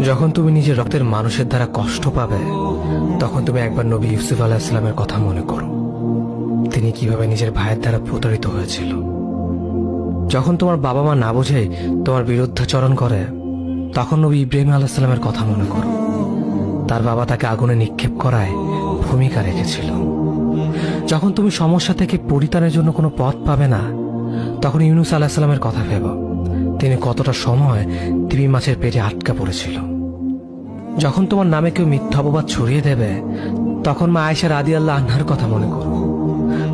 যখন তুমি নিজের রক্তের মানুষের দ্বারা কষ্ট পাবে, তখন তুমি একবার নবী ইউসুফ আলাইহিস সালামের কথা মনে করো। তিনি কিভাবে নিজের ভাইয়ের দ্বারা প্রতারিত হয়েছিল। যখন তোমার বাবা মা না বুঝে তোমার বিরুদ্ধাচরণ করে, তখন নবী ইব্রাহিম আলাইহিস সালামের কথা মনে করো। তার বাবা তাকে আগুনে নিক্ষেপ করায় ভূমিকা রেখেছিল। যখন তুমি সমস্যা থেকে পরিত্রাণের জন্য কোনো পথ পাবে না, তখন ইউনুস আলাইহিস সালামের কথা ভেবো। তিনি কতটা সময় তিমি মাছের পেটে আটকা পড়েছিল। যখন তোমার নামে কেউ মিথ্যা অপবাদ ছড়িয়ে দেবে, তখন মা আয়েশা রাদিয়াল্লাহু আনহার কথা মনে করো।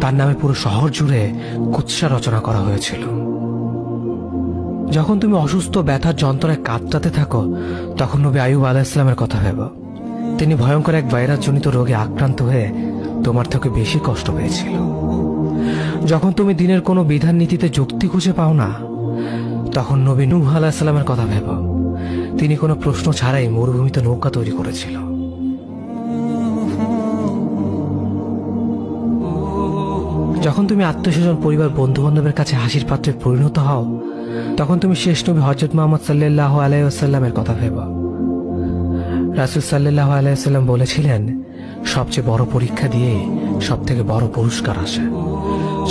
তার নামে পুরো শহর জুড়ে কুৎসা রচনা করা হয়েছিল। যখন তুমি অসুস্থ ব্যথার যন্ত্রণায় কাতরাতে থাকো, তখন নবী আইয়ুব আলাইহিস সালামের কথা ভেবো। তিনি ভয়ঙ্কর এক ভাইরাসজনিত রোগে আক্রান্ত হয়ে তোমার থেকে বেশি কষ্ট পেয়েছিল। যখন তুমি দিনের কোনো বিধান নীতিতে যুক্তি খুঁজে পাও না, তখন নবী নূহ আলাইহিস সালামের কথা ভেবো। তিনি কোনো প্রশ্ন ছাড়াই মরুভূমিতে নৌকা তৈরি করেছিল। যখন তুমি আত্মীয়স্বজন, পরিবার, বন্ধু বান্ধবের কাছে হাসির পাত্রে পরিণত হও, তখন তুমি শেষ নবী হযরত মুহাম্মদ সাল্লাল্লাহু আলাইহি ওয়াসাল্লামের কথা ভেবো। রাসূল সাল্লাল্লাহু আলাইহি ওয়াসাল্লাম বলেছিলেন, সবচেয়ে বড় পরীক্ষা দিয়ে সবথেকে বড় পুরস্কার আসে।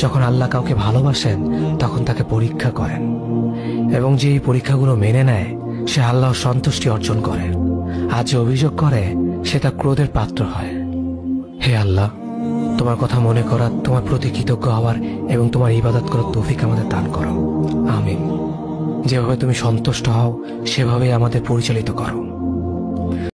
যখন আল্লাহ কাউকে ভালোবাসেন, তখন তাকে পরীক্ষা করেন, এবং যে এই পরীক্ষাগুলো মেনে নেয়, সে আল্লাহর সন্তুষ্টি অর্জন করে। আর যে অভিযোগ করে, সে তার ক্রোধের পাত্র হয়। হে আল্লাহ, তোমার কথা মনে করা, তোমার প্রতি কৃতজ্ঞ হওয়ার এবং তোমার ইবাদত করার তৌফিক আমাদের দান করো। আমিন। যেভাবে তুমি সন্তুষ্ট হও, সেভাবেই আমাদের পরিচালিত করো।